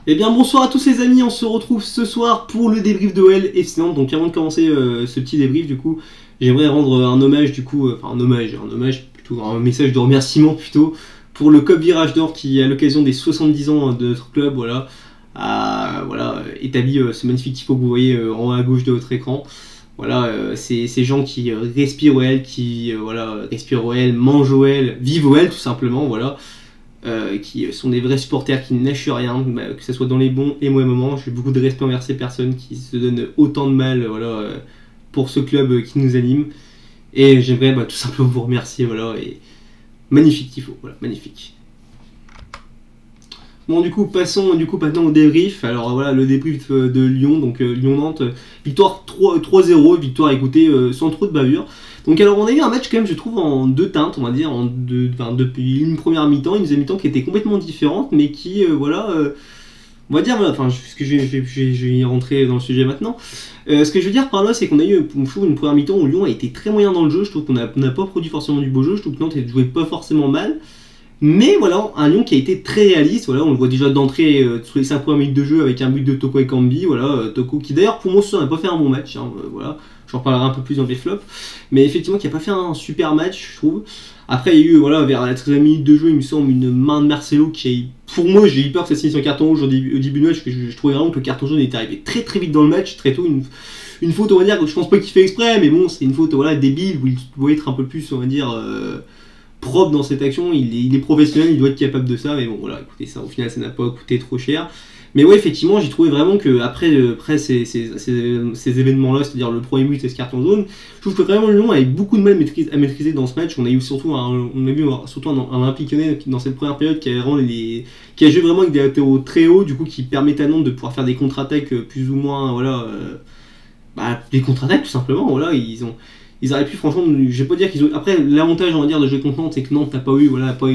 Eh bien bonsoir à tous les amis, on se retrouve ce soir pour le débrief de OL FC Nantes. Donc avant de commencer ce petit débrief du coup, j'aimerais rendre un hommage du coup, un hommage plutôt, un message de remerciement plutôt pour le COP Virage d'Or qui à l'occasion des 70 ans de notre club a établi ce magnifique typo que vous voyez en haut à gauche de votre écran. Ces gens qui respirent OL, respirent OL, mangent OL, vivent OL tout simplement, qui sont des vrais supporters qui ne lâchent rien, que ce soit dans les bons et mauvais moments. J'ai beaucoup de respect envers ces personnes qui se donnent autant de mal pour ce club qui nous anime. Et j'aimerais tout simplement vous remercier. Et magnifique tifo, magnifique. Bon, du coup, passons maintenant au débrief. Alors le débrief de Lyon, donc Lyon-Nantes, victoire 3-0, victoire écoutée sans trop de bavure. Donc alors on a eu un match quand même, je trouve, en deux teintes, on va dire, depuis une première mi-temps, une deuxième mi-temps qui était complètement différente, mais qui, on va dire, ce que je vais y rentrer dans le sujet maintenant. Ce que je veux dire par là, c'est qu'on a eu une première mi-temps où Lyon a été très moyen dans le jeu. Je trouve qu'on n'a pas produit forcément du beau jeu, je trouve que Nantes ne jouait pas forcément mal. Mais un Lyon qui a été très réaliste, on le voit déjà d'entrée sur les 5 premières minutes de jeu avec un but de Toko Ekambi, Toko qui d'ailleurs pour moi n'a pas fait un bon match, j'en reparlerai un peu plus dans les flops, mais effectivement qui n'a pas fait un super match je trouve. Après il y a eu vers la 13e minute de jeu il me semble une main de Marcelo qui pour moi j'ai eu peur que ça signe son carton rouge au début du match, que je trouvais vraiment que le carton jaune est arrivé très très vite dans le match, très tôt, une faute on va dire que je pense pas qu'il fait exprès, mais bon c'est une faute débile où il doit être un peu plus on va dire propre dans cette action, il est professionnel, il doit être capable de ça, mais bon écoutez ça au final ça n'a pas coûté trop cher. Mais effectivement j'ai trouvé vraiment que après ces événements là, c'est-à-dire le premier but et ce carton jaune, je trouve que vraiment Lyon avait beaucoup de mal à maîtriser dans ce match. On a vu surtout un Olympique Lyonnais dans cette première période qui a joué vraiment avec des latéraux très hauts, du coup qui permettent à Nantes de pouvoir faire des contre-attaques plus ou moins des contre-attaques tout simplement. Ils auraient pu, franchement, je vais pas dire qu'ils ont. Après, l'avantage, on va dire, de jouer contre Nantes, c'est que Nantes, t'as pas eu,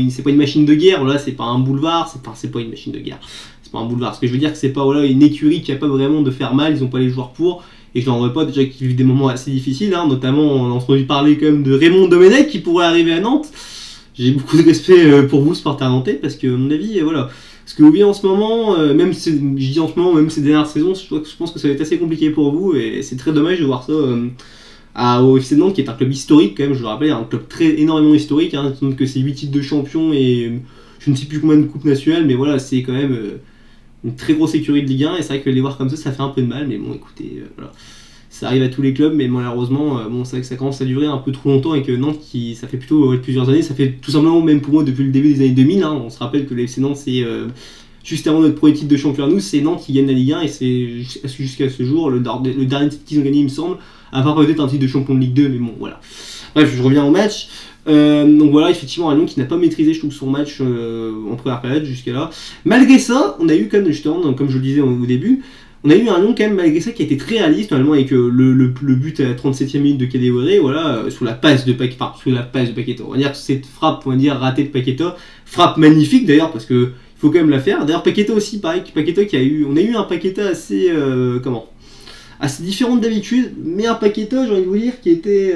c'est pas une machine de guerre, c'est pas un boulevard, c'est pas une machine de guerre, c'est pas un boulevard. Ce que je veux dire, que c'est pas une écurie capable vraiment de faire mal, ils ont pas les joueurs pour, et je n'en veux pas déjà qu'ils vivent des moments assez difficiles, notamment, on a entendu parler quand même de Raymond Domenech qui pourrait arriver à Nantes. J'ai beaucoup de respect pour vous, supporters nantais, parce que, à mon avis, ce que vous vivez en ce moment, même ces dernières saisons, je pense que ça va être assez compliqué pour vous, et c'est très dommage de voir ça. Au FC Nantes qui est un club historique quand même, je le rappelle, un club énormément historique, que c'est 8 titres de champion et je ne sais plus combien de coupes nationales, mais c'est quand même une très grosse écurie de Ligue 1 et c'est vrai que les voir comme ça fait un peu de mal, mais bon écoutez, ça arrive à tous les clubs, mais malheureusement c'est vrai que ça commence à durer un peu trop longtemps et que Nantes ça fait plutôt plusieurs années, ça fait tout simplement même pour moi depuis le début des années 2000, on se rappelle que le FC Nantes c'est juste avant notre premier titre de champion à nous, c'est Nantes qui gagne la Ligue 1 et c'est jusqu'à ce jour le dernier titre qu'ils ont gagné il me semble, à part peut-être un titre de champion de Ligue 2, mais bon voilà. Bref, je reviens au match. Effectivement un Lyon qui n'a pas maîtrisé je trouve son match en première période jusqu'à là. Malgré ça, on a eu quand même justement, comme je le disais au début, on a eu un Lyon quand même malgré ça qui a été très réaliste, notamment avec le but à la 37e minute de Kadewere, sous la passe de Paqueta. On va dire que cette frappe, ratée de Paqueta, frappe magnifique d'ailleurs parce que il faut quand même la faire. D'ailleurs Paqueta aussi, pareil, on a eu un Paqueta assez assez différent d'habitude, mais un Paqueta, j'ai envie de vous dire, qui était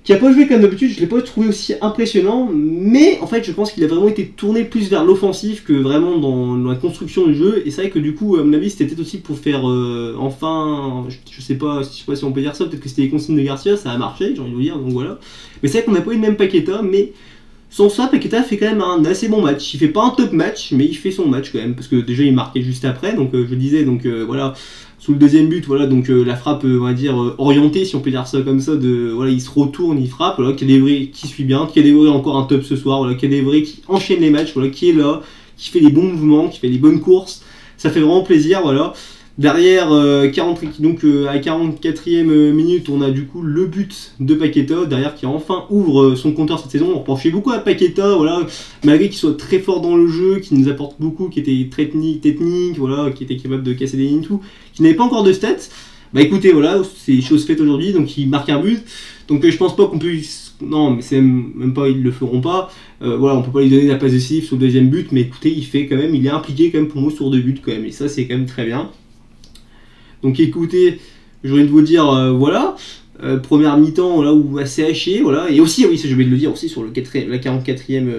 qui a pas joué comme d'habitude, je l'ai pas trouvé aussi impressionnant, mais en fait je pense qu'il a vraiment été tourné plus vers l'offensif que vraiment dans la construction du jeu, et c'est vrai que du coup à mon avis c'était peut-être aussi pour faire je sais pas si on peut dire ça, peut-être que c'était les consignes de Garcia, ça a marché, j'ai envie de vous dire, donc voilà. Mais c'est vrai qu'on n'a pas eu le même Paqueta, mais sans ça Paqueta fait quand même un assez bon match, il fait pas un top match, mais il fait son match quand même, parce que déjà il marquait juste après, donc je disais, sous le deuxième but, la frappe, on va dire, orientée, si on peut dire ça comme ça, il se retourne, il frappe, Kadewere qui suit bien, Kadewere encore un top ce soir, Kadewere qui enchaîne les matchs, qui est là, qui fait les bons mouvements, qui fait les bonnes courses, ça fait vraiment plaisir, Derrière, à la 44e minute, on a du coup le but de Paqueta, derrière qui enfin ouvre son compteur cette saison. On reprochait beaucoup à Paqueta, malgré qu'il soit très fort dans le jeu, qui nous apporte beaucoup, qui était très technique, qui était capable de casser des lignes et tout, qui n'avait pas encore de stats. Écoutez, c'est chose faite aujourd'hui, donc il marque un but. Donc je pense pas qu'on puisse... Non, mais c'est même pas, ils le feront pas. On peut pas lui donner la passe décisive sur le deuxième but, mais écoutez, il est impliqué quand même pour moi sur 2 buts quand même, et ça c'est quand même très bien. Donc écoutez, j'ai envie de vous dire, Première mi-temps là où assez haché, voilà. Et aussi, oui, ça, je vais le dire aussi sur la 44e,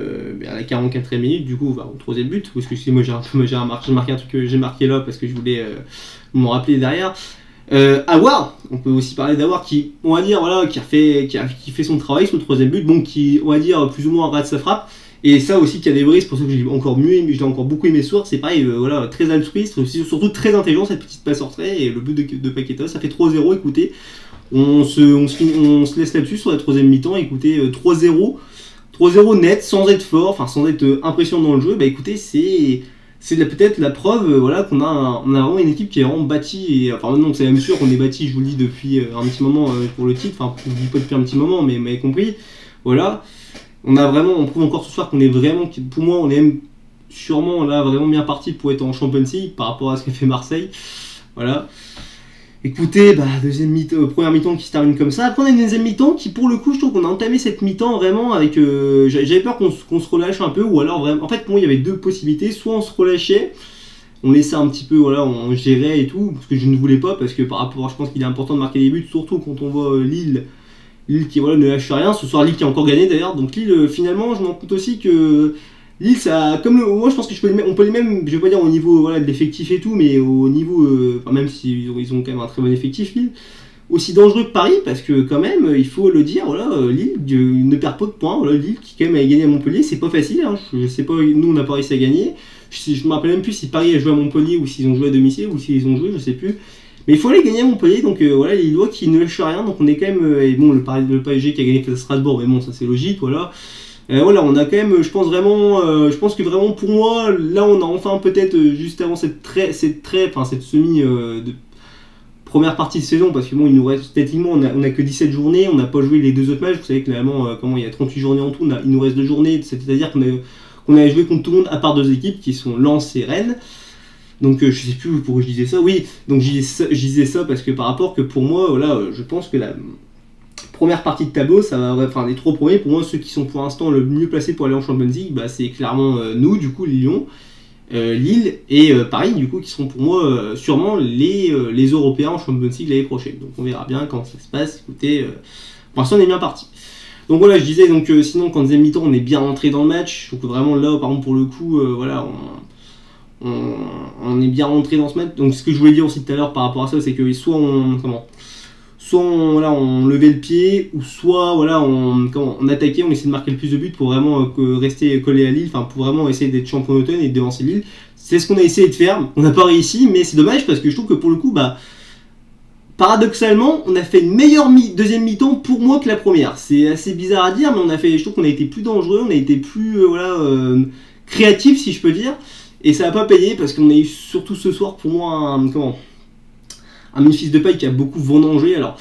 à la 44e minute, du coup, au troisième but, parce que moi j'ai marqué un truc que j'ai marqué là parce que je voulais m'en rappeler derrière. Awar, on peut aussi parler d'Awar qui, on va dire, voilà, qui fait son travail sur le troisième but, bon, qui, on va dire, plus ou moins rate sa frappe. Et ça aussi, qui a des bris, c'est pour ça que j'ai encore mieux aimé, j'ai encore beaucoup aimé ce soir. C'est pareil, voilà, très altruiste, surtout très intelligent cette petite passe en retrait. Et le but de Paqueta, ça fait 3-0. Écoutez, on se laisse là-dessus sur la troisième mi-temps. Écoutez, 3-0, 3-0 net, sans être fort, enfin sans être impressionnant dans le jeu. Bah écoutez, c'est peut-être la preuve, voilà, qu'on a vraiment une équipe qui est vraiment bâtie. Et, enfin non, c'est même sûr qu'on est bâti, je vous le dis depuis un petit moment pour le titre. Enfin, je vous le dis pas depuis un petit moment, mais vous m'avez compris. Voilà. On prouve encore ce soir qu'on est vraiment, pour moi, on est même sûrement là vraiment bien parti pour être en Champions League par rapport à ce qu'a fait Marseille. Voilà. Écoutez, première mi-temps qui se termine comme ça. Après, on a une deuxième mi-temps qui, pour le coup, je trouve qu'on a entamé cette mi-temps vraiment avec. J'avais peur qu'on se relâche un peu, ou alors vraiment. En fait, pour moi, il y avait deux possibilités. Soit on se relâchait, on laissait un petit peu, voilà, on gérait et tout, parce que je ne voulais pas, parce que par rapport, je pense qu'il est important de marquer des buts, surtout quand on voit Lille qui, voilà, ne lâche rien. Ce soir, Lille qui a encore gagné d'ailleurs. Donc Lille, finalement, je m'en compte aussi que Lille, ça, moi je pense que on peut les même, je vais pas dire au niveau, voilà, de l'effectif et tout, mais au niveau, enfin, même s'ils ont quand même un très bon effectif, Lille, aussi dangereux que Paris, parce que quand même, il faut le dire, voilà, Lille ne perd pas de points. Voilà, Lille qui quand même a gagné à Montpellier, c'est pas facile. Hein, je sais pas, nous on n'a pas réussi à gagner. Je me rappelle même plus si Paris a joué à Montpellier ou s'ils ont joué à domicile ou s'ils ont joué, je sais plus. Mais il faut aller gagner à Montpellier, donc voilà, les Lillois qui ne lâchent rien, donc on est quand même. Et bon, le PSG qui a gagné face à Strasbourg, mais bon, ça c'est logique, voilà. Voilà, on a quand même, je pense que vraiment pour moi, là on a enfin peut-être juste avant cette semi de première partie de saison, parce que bon, il nous reste techniquement, on a que 17 journées, on n'a pas joué les deux autres matchs, vous savez que normalement, il y a 38 journées en tout, il nous reste 2 journées, c'est-à-dire qu'on avait joué contre tout le monde à part 2 équipes qui sont Lens et Rennes. Donc je sais plus pourquoi je disais ça, oui, donc je disais ça parce que par rapport que pour moi, voilà, je pense que la première partie de tableau, ça va, enfin les 3 premiers, pour moi, ceux qui sont pour l'instant le mieux placés pour aller en Champions League, bah, c'est clairement nous, du coup, Lyon, Lille et Paris, du coup, qui seront pour moi sûrement les Européens en Champions League l'année prochaine. Donc on verra bien quand ça se passe, écoutez, pour l'instant on est bien parti. Donc voilà, je disais, donc sinon, quand deuxième mi-temps, on est bien rentré dans le match, donc vraiment là, par exemple, pour le coup, voilà, on est bien rentré dans ce match. Donc ce que je voulais dire aussi tout à l'heure par rapport à ça, c'est que soit on levait le pied, ou soit voilà, on attaquait, on essayait de marquer le plus de buts pour vraiment rester collé à Lille, enfin pour vraiment essayer d'être champion d'automne et de devancer Lille. C'est ce qu'on a essayé de faire, on n'a pas réussi, mais c'est dommage parce que je trouve que pour le coup, bah, paradoxalement, on a fait une meilleure deuxième mi-temps pour moi que la première. C'est assez bizarre à dire, mais je trouve qu'on a été plus dangereux, on a été plus créatif, si je peux dire. Et ça n'a pas payé parce qu'on a eu surtout ce soir pour moi un Memphis Depay qui a beaucoup vendangé. Alors,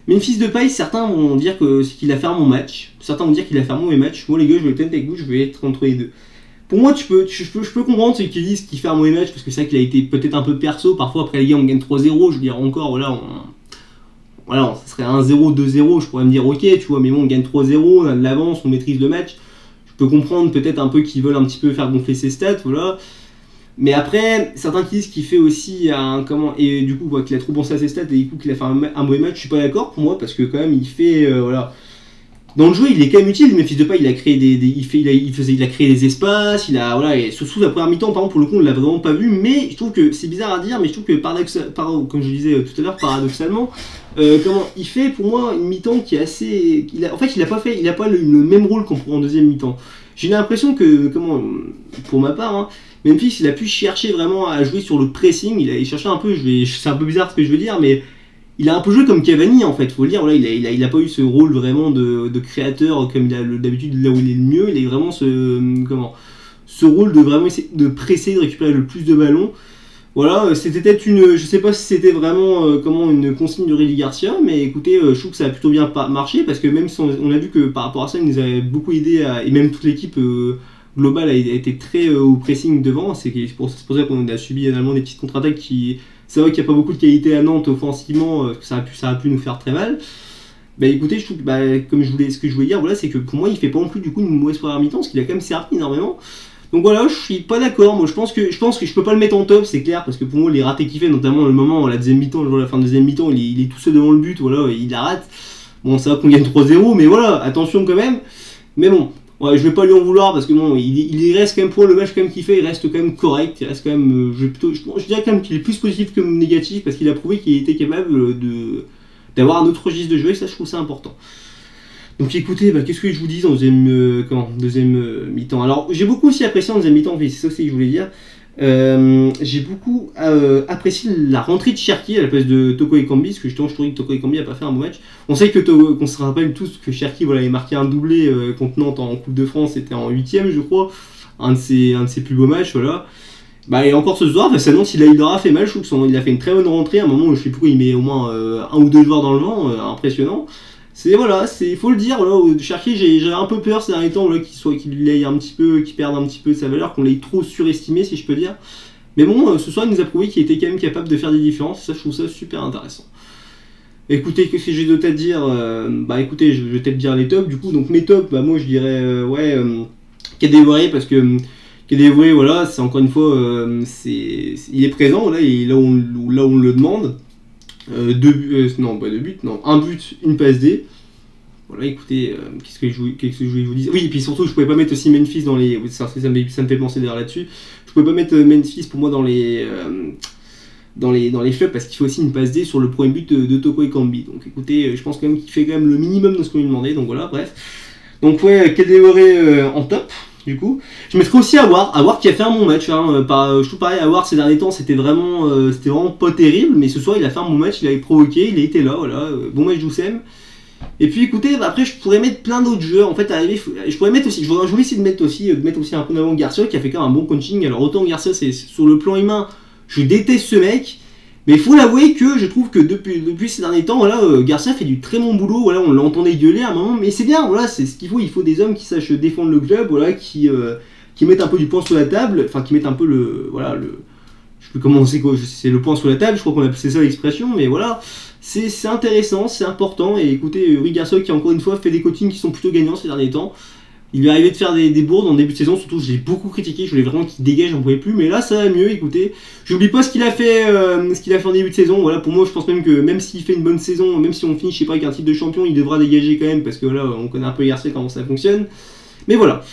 Memphis Depay, certains vont dire qu'il a fait un bon match, certains vont dire qu'il a fait un mauvais match. Moi les gars, je vais peut-être avec vous, je vais être entre les deux. Pour moi, je peux comprendre ceux qui disent qu'il fait un mauvais match parce que c'est vrai qu'il a été peut-être un peu perso. Parfois, après les gars, on gagne 3-0, je veux dire encore, voilà, ça serait 1-0, 2-0, je pourrais me dire ok, tu vois, mais bon, on gagne 3-0, on a de l'avance, on maîtrise le match. Je peux comprendre peut-être un peu qu'ils veulent un petit peu faire gonfler ses stats, voilà. Mais après, certains qui disent qu'il fait aussi et du coup, qu'il a trop pensé à ses stats et du coup qu'il a fait un mauvais match, je suis pas d'accord pour moi parce que quand même il fait voilà. Dans le jeu, il est quand même utile, mais Memphis Depay, il a créé il a créé des espaces, voilà, et surtout la première mi-temps, par exemple, pour le coup, on l'a vraiment pas vu, mais je trouve que c'est bizarre à dire, mais je trouve que comme je disais tout à l'heure, paradoxalement, il fait pour moi une mi-temps qui est assez, en fait, il a pas le même rôle qu'on prend en deuxième mi-temps. J'ai l'impression que, pour ma part, hein, Memphis, il a pu chercher vraiment à jouer sur le pressing, il cherchait un peu, c'est un peu bizarre ce que je veux dire, mais il a un peu joué comme Cavani en fait, faut le dire, voilà, il a pas eu ce rôle vraiment de créateur comme il a d'habitude là où il est le mieux, il a eu vraiment ce rôle de vraiment essayer de presser, de récupérer le plus de ballons. Voilà, c'était peut-être je sais pas si c'était vraiment une consigne de Rudy Garcia, mais écoutez, je trouve que ça a plutôt bien marché parce que même si on a vu que par rapport à ça, il nous a beaucoup aidé et même toute l'équipe globale a été très au pressing devant, c'est pour ça qu'on a subi également des petites contre-attaques qui. C'est vrai qu'il n'y a pas beaucoup de qualité à Nantes offensivement, que ça a pu nous faire très mal. Bah écoutez, je trouve que ce que je voulais dire, voilà, c'est que pour moi, il fait pas non plus du coup une mauvaise première mi-temps, parce qu'il a quand même servi énormément. Donc voilà, je suis pas d'accord. Moi, je pense que je peux pas le mettre en top, c'est clair, parce que pour moi, les ratés qu'il fait, notamment le moment, la deuxième mi-temps, la fin de deuxième mi-temps, il est tout seul devant le but, voilà, il la rate. Bon, ça va qu'on gagne 3-0, mais voilà, attention quand même. Mais bon, ouais, je vais pas lui en vouloir parce que bon, il reste quand même pour le match quand même qu'il fait, il reste quand même correct, il reste quand même, je dirais quand même qu'il est plus positif que négatif parce qu'il a prouvé qu'il était capable d'avoir un autre registre de jeu et ça, je trouve ça important. Donc écoutez, qu'est-ce que je vous dis en deuxième mi-temps. Alors j'ai beaucoup aussi apprécié en deuxième mi-temps, c'est ça aussi que je voulais dire. J'ai beaucoup apprécié la rentrée de Cherki à la place de Toko Ekambi, parce que justement je trouvais que Toko Ekambi n'a pas fait un bon match. On sait qu'on se rappelle tous que Cherki avait marqué un doublé contre Nantes en Coupe de France, c'était en 8ème je crois, un de ses plus beaux matchs, voilà. Et encore ce soir, face à Nantes, il aura fait mal, je trouve qu'il a fait une très bonne rentrée, à un moment où je sais pourquoi il met au moins un ou deux joueurs dans le vent, impressionnant. Faut le dire, voilà, Cherki, j'avais un peu peur ces derniers temps, voilà, qu'il perde un petit peu de sa valeur, qu'on l'ait trop surestimé si je peux dire. Mais bon, ce soir il nous a prouvé qu'il était quand même capable de faire des différences, ça je trouve ça super intéressant. Écoutez, qu'est-ce que j'ai d'autre à dire écoutez, je vais peut-être dire les tops, du coup, donc mes tops, moi je dirais, Kadewere, parce que Kadewere, voilà, c'est encore une fois, il est présent, voilà, et là où on le demande. Un but, une passe D. Voilà, écoutez, qu'est-ce que je voulais vous dire. Oui, et puis surtout, je pouvais pas mettre aussi Memphis dans les. Ça me fait penser d'ailleurs là-dessus. Je pouvais pas mettre Memphis pour moi dans les flops parce qu'il faut aussi une passe D sur le premier but de Toko Ekambi. Donc écoutez, je pense quand même qu'il fait quand même le minimum de ce qu'on lui demandait. Donc voilà, bref. Donc ouais, Kadewere en top. Du coup, je mettrais aussi Awar qui a fait un bon match. Je trouve pareil, Awar ces derniers temps c'était vraiment pas terrible, mais ce soir il a fait un bon match, il avait provoqué, il a été là, voilà, bon match d'Oussem. Et puis écoutez, après je pourrais mettre plein d'autres joueurs. En fait, je pourrais mettre aussi, je voulais essayer de mettre aussi un peu en avant Garcia qui a fait quand même un bon coaching. Alors autant Garcia, c'est sur le plan humain, je déteste ce mec. Mais il faut l'avouer que je trouve que depuis ces derniers temps, voilà, Garcia fait du très bon boulot. Voilà, on l'entendait gueuler à un moment, mais c'est bien. Voilà, c'est ce qu'il faut. Il faut des hommes qui sachent défendre le club, voilà, qui mettent un peu du poing sur la table, enfin qui mettent un peu je sais plus comment c'est quoi, c'est le poing sur la table. Je crois qu'on appelle ça l'expression, mais voilà, c'est intéressant, c'est important. Et écoutez, Rui Garcia qui encore une fois fait des coachings qui sont plutôt gagnants ces derniers temps. Il lui est arrivé de faire des bourdes en début de saison, surtout je l'ai beaucoup critiqué, je voulais vraiment qu'il dégage, j'en pouvais plus, mais là ça va mieux, écoutez. J'oublie pas ce qu'il a fait en début de saison, voilà, pour moi je pense même que même s'il fait une bonne saison, même si on finit je sais pas avec un titre de champion, il devra dégager quand même, parce que voilà, on connaît un peu Garcia comment ça fonctionne. Mais voilà,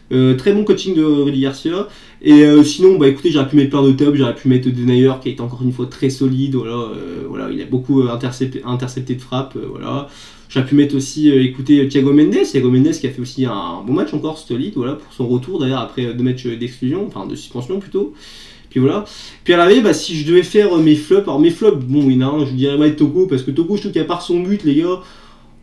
très bon coaching de Rudy Garcia. Et sinon, écoutez, j'aurais pu mettre plein de tops, j'aurais pu mettre Denayer qui est encore une fois très solide, voilà, il a beaucoup intercepté de frappe, voilà. J'aurais pu mettre aussi, Thiago Mendes qui a fait aussi un bon match encore solide, voilà, pour son retour d'ailleurs après 2 matchs d'exclusion, enfin de suspension plutôt. Puis voilà. Puis à l'arrivée, si je devais faire mes flops, alors mes flops, bon, il y en a un, je dirais Toko, parce que Toko, je trouve qu'à part son but, les gars,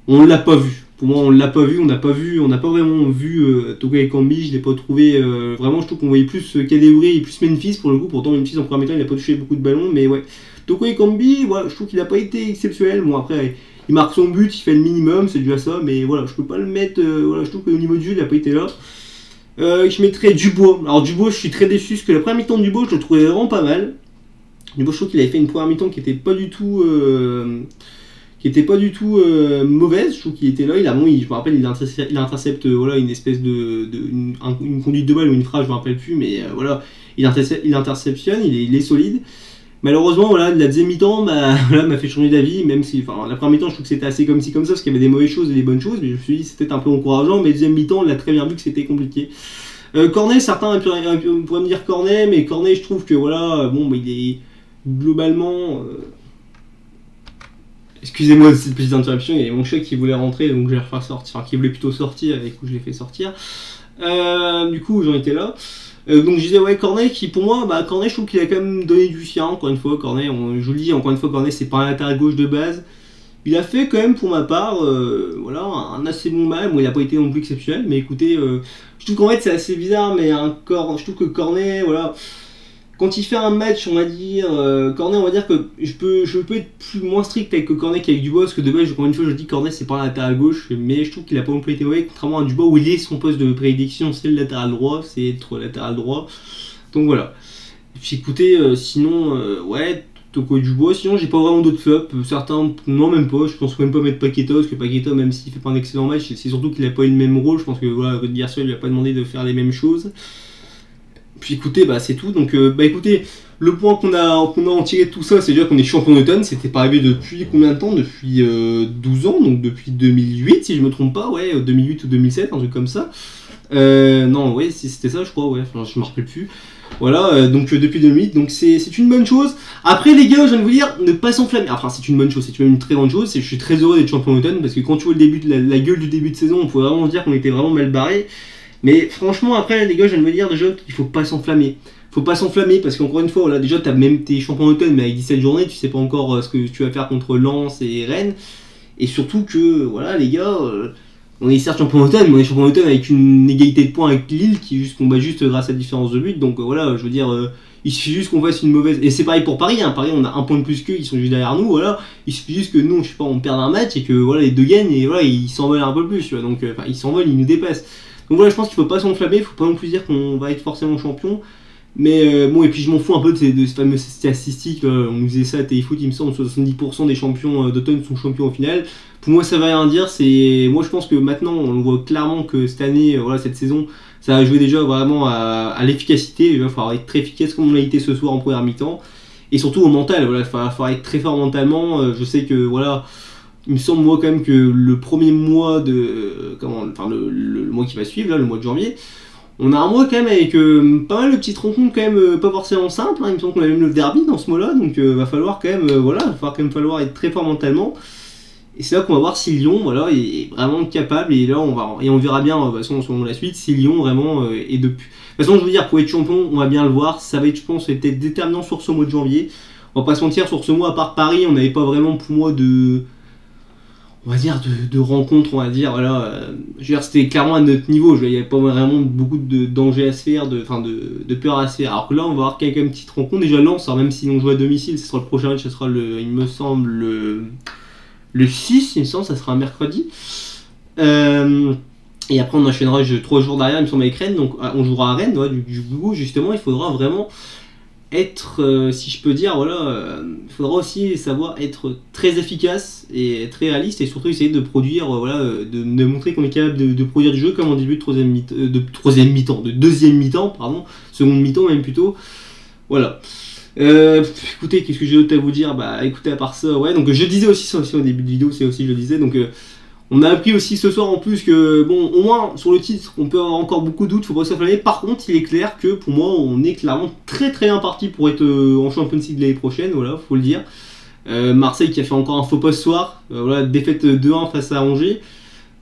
on l'a pas vu. Pour moi, on l'a pas vu, on n'a pas vraiment vu Toko Ekambi, je l'ai pas trouvé vraiment, je trouve qu'on voyait plus Kadewere et plus Memphis pour le coup, pourtant Memphis en premier mi-temps, il n'a pas touché beaucoup de ballons, mais ouais. Toko Ekambi, voilà, je trouve qu'il n'a pas été exceptionnel. Bon, après, il marque son but, il fait le minimum, c'est dû à ça, mais voilà, je peux pas le mettre, voilà, je trouve qu'au niveau du jeu, il n'a pas été là. Je mettrais Dubois. Alors Dubois, je suis très déçu, parce que la première mi-temps de Dubois, je le trouvais vraiment pas mal. Dubois, je trouve qu'il avait fait une première mi-temps qui était pas du tout... mauvaise, je trouve qu'il était là, je me rappelle, il intercepte voilà, une espèce une conduite de balle ou une frappe, je me rappelle plus, mais voilà, il interceptionne, il est solide. Malheureusement, voilà, la deuxième mi-temps m'a fait changer d'avis, même si, la première mi-temps, je trouve que c'était assez comme ci comme ça, parce qu'il y avait des mauvaises choses et des bonnes choses, mais je me suis dit c'était un peu encourageant, mais la deuxième mi-temps, on a très bien vu que c'était compliqué. Cornet, certains pourraient me dire Cornet, mais Cornet, je trouve que voilà, il est globalement... Excusez-moi de cette petite interruption, il y avait mon chat qui voulait rentrer, donc je vais refaire sortir, qui voulait plutôt sortir, et du coup je l'ai fait sortir. Du coup, j'en étais là. Donc je disais, ouais, Cornet, qui pour moi, Cornet, je trouve qu'il a quand même donné du sien, encore une fois. Cornet, je vous le dis, encore une fois, Cornet, c'est pas un latéral gauche de base. Il a fait quand même, pour ma part, voilà, un assez bon match. Bon, il n'a pas été non plus exceptionnel, mais écoutez, je trouve qu'en fait, c'est assez bizarre, mais je trouve que Cornet, voilà. Quand il fait un match, on va dire, Cornet, on va dire que je peux être moins strict avec Cornet qu'avec Dubois, parce que de base, encore une fois, je dis Cornet, c'est pas un latéral gauche, mais je trouve qu'il a pas non plus été mauvais, contrairement à Dubois, où il est son poste de prédiction, c'est le latéral droit, c'est être latéral droit. Donc voilà. Et puis écoutez, sinon, ouais, Toko et Dubois, sinon j'ai pas vraiment d'autres flops, certains, non même pas, je pense même pas mettre Paqueta, parce que Paqueta, même s'il fait pas un excellent match, c'est surtout qu'il a pas eu le même rôle, je pense que voilà, Rudy Garcia lui a pas demandé de faire les mêmes choses. Puis écoutez, bah c'est tout. Donc bah écoutez, le point qu'on a en tiré de tout ça, c'est déjà qu'on est champion d'automne. C'était pas arrivé depuis combien de temps? Depuis 12 ans, donc depuis 2008 si je me trompe pas, ouais, 2008 ou 2007, un truc comme ça. Non, ouais, si c'était ça, je crois, ouais, enfin, je me rappelle plus. Voilà, donc depuis 2008, donc c'est une bonne chose. Après les gars, je viens de vous dire, ne pas s'enflammer. Enfin, c'est une bonne chose, c'est même une très grande chose. Je suis très heureux d'être champion d'automne parce que quand tu vois le début de la gueule du début de saison, on pouvait vraiment se dire qu'on était vraiment mal barré. Mais franchement, après les gars, je viens de me dire déjà qu'il faut pas s'enflammer. Faut pas s'enflammer parce qu'encore une fois, voilà, déjà t'as même tes champions d'automne, mais avec 17 journées, tu sais pas encore ce que tu vas faire contre Lens et Rennes. Et surtout que, voilà, les gars. On est certes champion d'automne, mais on est champion d'automne avec une égalité de points avec Lille qui juste combat juste grâce à la différence de but. Donc voilà, je veux dire, il suffit juste qu'on fasse une mauvaise. Et c'est pareil pour Paris, hein. Paris, on a un point de plus qu'eux, ils sont juste derrière nous. Voilà, il suffit juste que nous, je sais pas, on perde un match et que voilà, les deux gagnent et voilà, ils s'envolent un peu plus. Tu vois. Donc, ils s'envolent, ils nous dépassent. Donc voilà, je pense qu'il faut pas s'enflammer, il faut pas non plus dire qu'on va être forcément champion. Mais bon, et puis je m'en fous un peu de ces fameuses statistiques. On nous disait ça à Téléfoot, il me semble, 70% des champions d'automne sont champions au final. Pour moi, ça va rien dire. Moi, je pense que maintenant, on voit clairement que cette année, voilà, cette saison, ça va jouer déjà vraiment à l'efficacité. Il va falloir être très efficace comme on a été ce soir en première mi-temps. Et surtout au mental, voilà, il va falloir être très fort mentalement. Je sais que, voilà, il me semble, moi, quand même, que le premier mois le mois qui va suivre, là, le mois de janvier, on a un mois quand même avec pas mal de petites rencontres quand même pas forcément simples. Hein. Il me semble qu'on a même le derby dans ce mois-là, donc va falloir quand même falloir être très fort mentalement. Et c'est là qu'on va voir si Lyon voilà, est vraiment capable, et là on verra bien de toute façon selon la suite si Lyon vraiment est de. De toute façon, je veux dire, pour être champion, on va bien le voir. Ça va être, je pense, peut-être déterminant sur ce mois de janvier. On va pas se mentir, sur ce mois, à part Paris, on n'avait pas vraiment pour moi on va dire de rencontres, on va dire, voilà, je veux dire, c'était clairement à notre niveau, il n'y avait pas vraiment beaucoup de danger à se faire, de peur à se faire, alors que là on va avoir quelques petites rencontres, déjà Lens, alors même si on joue à domicile, ce sera le prochain match, ce sera il me semble le 6, il me semble, ça sera un mercredi, et après on enchaînera 3 jours derrière, il me semble, avec Rennes, donc on jouera à Rennes, ouais, du coup justement il faudra vraiment être, si je peux dire, voilà, il faudra aussi savoir être très efficace et très réaliste, et surtout essayer de produire, voilà, de montrer qu'on est capable de produire du jeu comme en début de deuxième mi-temps, pardon, seconde mi-temps même plutôt, voilà. Écoutez, qu'est-ce que j'ai d'autre à vous dire? Bah écoutez, à part ça, ouais, donc je disais aussi ça aussi au début de vidéo, c'est aussi je le disais, donc on a appris aussi ce soir en plus que, bon, au moins sur le titre, on peut avoir encore beaucoup de doutes, faut pas s'enflammer. Par contre, il est clair que pour moi, on est clairement très très bien parti pour être en Champions League l'année prochaine, voilà, faut le dire. Marseille qui a fait encore un faux pas ce soir, voilà, défaite 2-1 face à Angers.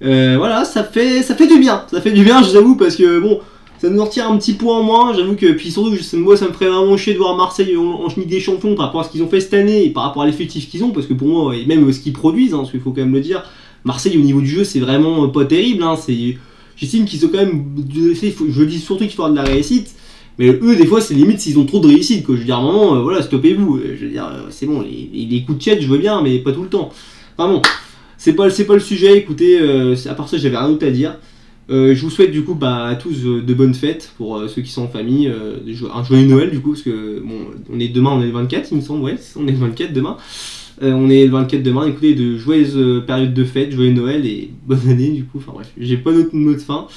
Voilà, ça fait du bien, je vous avoue, parce que bon, ça nous en retire un petit point en moins, j'avoue que, puis surtout, moi ça me ferait vraiment chier de voir Marseille en Ligue des Champions par rapport à ce qu'ils ont fait cette année et par rapport à l'effectif qu'ils ont, parce que pour moi, et même ce qu'ils produisent, hein, parce qu'il faut quand même le dire, Marseille au niveau du jeu c'est vraiment pas terrible, hein. J'estime qu'ils ont quand même, je dis surtout qu'il faut avoir de la réussite, mais eux des fois c'est limite s'ils ont trop de réussite, quoi. Je veux dire, à un moment, voilà, stoppez-vous, je veux dire, c'est bon, les coups de chat je veux bien, mais pas tout le temps. Enfin bon, c'est pas le sujet, écoutez, à part ça j'avais rien d'autre à dire. Je vous souhaite du coup à tous de bonnes fêtes pour ceux qui sont en famille, un joyeux Noël du coup, parce que bon, demain on est le 24 il me semble, ouais, on est le 24 demain. On est le 24 demain, écoutez, de joyeuses périodes de fête, joyeux Noël et bonne année du coup, enfin bref, j'ai pas d'autre mot de fin.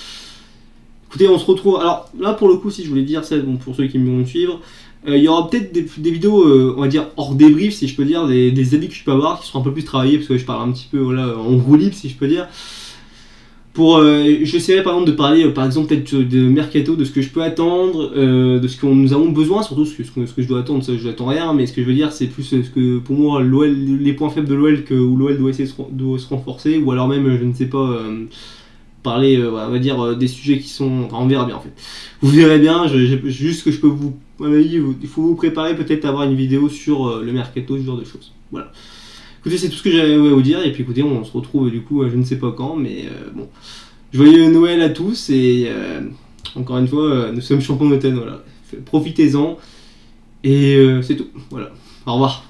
Écoutez, on se retrouve, alors là pour le coup, si je voulais dire ça, bon, pour ceux qui vont me suivre, il y aura peut-être des vidéos, on va dire hors débrief, si je peux dire, des avis que je peux avoir, qui seront un peu plus travaillés, parce que je parle un petit peu, voilà, en roue libre, si je peux dire. J'essaierai par exemple de parler par exemple peut-être de mercato, de ce que je peux attendre, de ce que nous avons besoin, surtout ce que je dois attendre, ça je n'attends rien, mais ce que je veux dire c'est plus ce que pour moi les points faibles de l'OL, où l'OL doit essayer de se renforcer, ou alors même je ne sais pas, parler on va dire des sujets qui sont, enfin, on verra bien en fait, vous verrez bien, juste que je peux vous, il faut vous préparer peut-être à avoir une vidéo sur le mercato, ce genre de choses, voilà. Écoutez, c'est tout ce que j'avais à vous dire, et puis écoutez, on se retrouve du coup, je ne sais pas quand, mais bon, joyeux Noël à tous, et encore une fois, nous sommes champions d'automne, voilà, profitez-en, et c'est tout, voilà, au revoir.